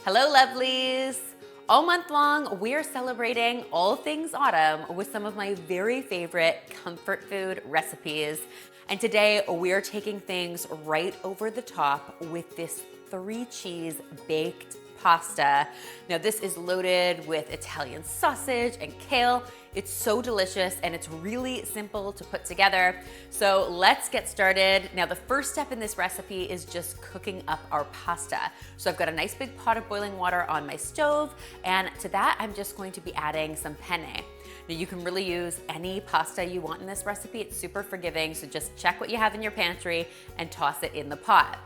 Hello, lovelies. All month long, we are celebrating all things autumn with some of my very favorite comfort food recipes. And today we are taking things right over the top with this 3-cheese baked pasta. Now this is loaded with Italian sausage and kale. It's so delicious and it's really simple to put together. So let's get started. Now the first step in this recipe is just cooking up our pasta. So I've got a nice big pot of boiling water on my stove, and to that I'm just going to be adding some penne. Now you can really use any pasta you want in this recipe. It's super forgiving, so just check what you have in your pantry and toss it in the pot.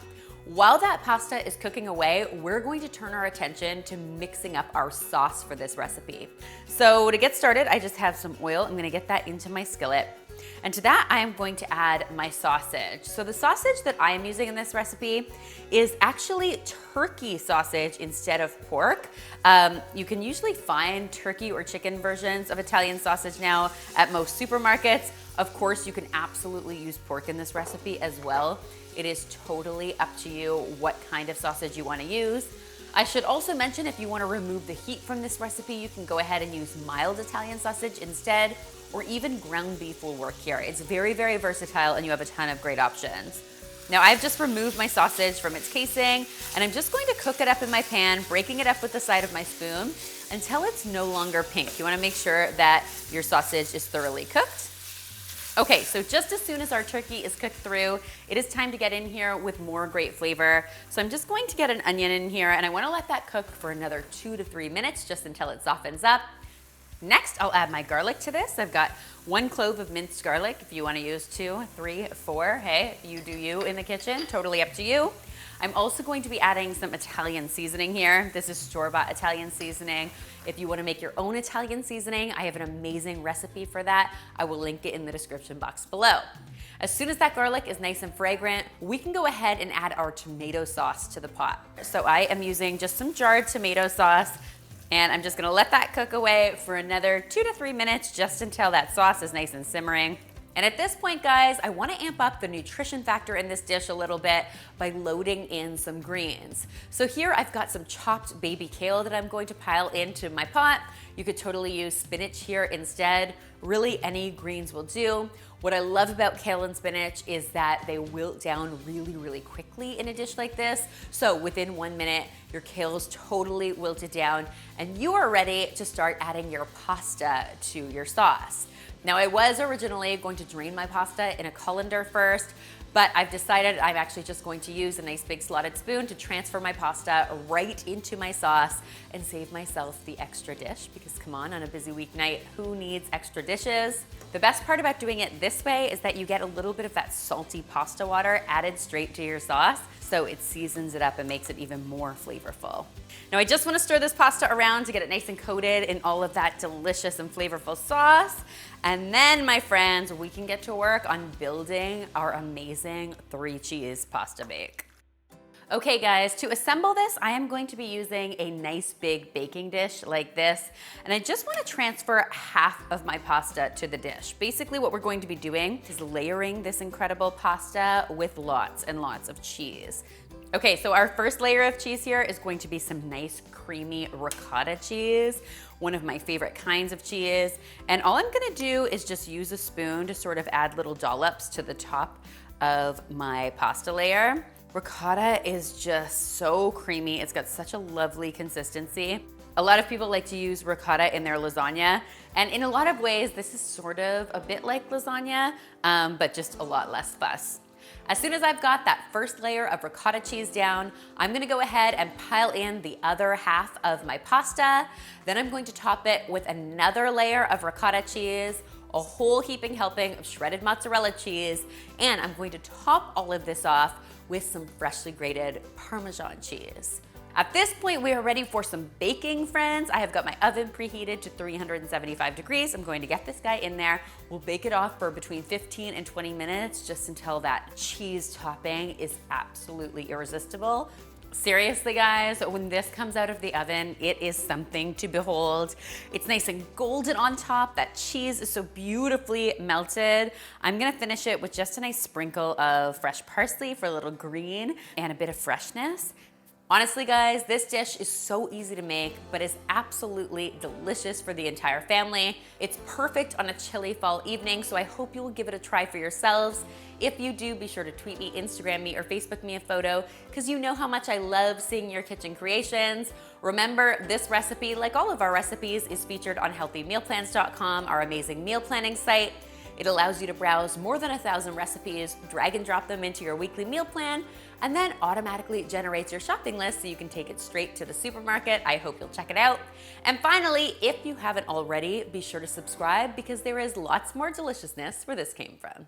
While that pasta is cooking away, we're going to turn our attention to mixing up our sauce for this recipe. So to get started, I just have some oil. I'm gonna get that into my skillet. And to that, I am going to add my sausage. So the sausage that I am using in this recipe is actually turkey sausage instead of pork. You can usually find turkey or chicken versions of Italian sausage now at most supermarkets. Of course, you can absolutely use pork in this recipe as well. It is totally up to you what kind of sausage you want to use. I should also mention, if you want to remove the heat from this recipe, you can go ahead and use mild Italian sausage instead, or even ground beef will work here. It's very, very versatile and you have a ton of great options. Now I've just removed my sausage from its casing and I'm just going to cook it up in my pan, breaking it up with the side of my spoon until it's no longer pink. You want to make sure that your sausage is thoroughly cooked. Okay, so just as soon as our turkey is cooked through, it is time to get in here with more great flavor. So I'm just going to get an onion in here and I want to let that cook for another 2 to 3 minutes just until it softens up. Next, I'll add my garlic to this. I've got 1 clove of minced garlic. If you want to use 2, 3, 4, hey, you do you in the kitchen, totally up to you. I'm also going to be adding some Italian seasoning here. This is store-bought Italian seasoning. If you want to make your own Italian seasoning, I have an amazing recipe for that. I will link it in the description box below. As soon as that garlic is nice and fragrant, we can go ahead and add our tomato sauce to the pot. So I am using just some jarred tomato sauce, and I'm just gonna let that cook away for another 2 to 3 minutes just until that sauce is nice and simmering. And at this point, guys, I want to amp up the nutrition factor in this dish a little bit by loading in some greens. So here I've got some chopped baby kale that I'm going to pile into my pot. You could totally use spinach here instead. Really, any greens will do. What I love about kale and spinach is that they wilt down really, really quickly in a dish like this. So within 1 minute, your kale's totally wilted down and you are ready to start adding your pasta to your sauce. Now I was originally going to drain my pasta in a colander first, but I've decided I'm actually just going to use a nice big slotted spoon to transfer my pasta right into my sauce and save myself the extra dish, because come on a busy weeknight, who needs extra dishes? The best part about doing it this way is that you get a little bit of that salty pasta water added straight to your sauce, so it seasons it up and makes it even more flavorful. Now I just want to stir this pasta around to get it nice and coated in all of that delicious and flavorful sauce. And then, my friends, we can get to work on building our amazing 3-cheese pasta bake. Okay guys, to assemble this, I am going to be using a nice big baking dish like this, and I just want to transfer half of my pasta to the dish. Basically what we're going to be doing is layering this incredible pasta with lots and lots of cheese. Okay, so our first layer of cheese here is going to be some nice creamy ricotta cheese, one of my favorite kinds of cheese. And all I'm gonna do is just use a spoon to sort of add little dollops to the top of my pasta layer. Ricotta is just so creamy. It's got such a lovely consistency. A lot of people like to use ricotta in their lasagna, and in a lot of ways, this is sort of a bit like lasagna, but just a lot less fuss. As soon as I've got that first layer of ricotta cheese down, I'm gonna go ahead and pile in the other half of my pasta. Then I'm going to top it with another layer of ricotta cheese, a whole heaping helping of shredded mozzarella cheese, and I'm going to top all of this off with some freshly grated Parmesan cheese. At this point, we are ready for some baking, friends. I have got my oven preheated to 375 degrees. I'm going to get this guy in there. We'll bake it off for between 15 and 20 minutes just until that cheese topping is absolutely irresistible. Seriously, guys, when this comes out of the oven, it is something to behold. It's nice and golden on top. That cheese is so beautifully melted. I'm gonna finish it with just a nice sprinkle of fresh parsley for a little green and a bit of freshness. Honestly, guys, this dish is so easy to make, but is absolutely delicious for the entire family. It's perfect on a chilly fall evening, so I hope you will give it a try for yourselves. If you do, be sure to tweet me, Instagram me, or Facebook me a photo, because you know how much I love seeing your kitchen creations. Remember, this recipe, like all of our recipes, is featured on healthymealplans.com, our amazing meal planning site. It allows you to browse more than 1,000 recipes, drag and drop them into your weekly meal plan, and then automatically generates your shopping list so you can take it straight to the supermarket. I hope you'll check it out. And finally, if you haven't already, be sure to subscribe because there is lots more deliciousness where this came from.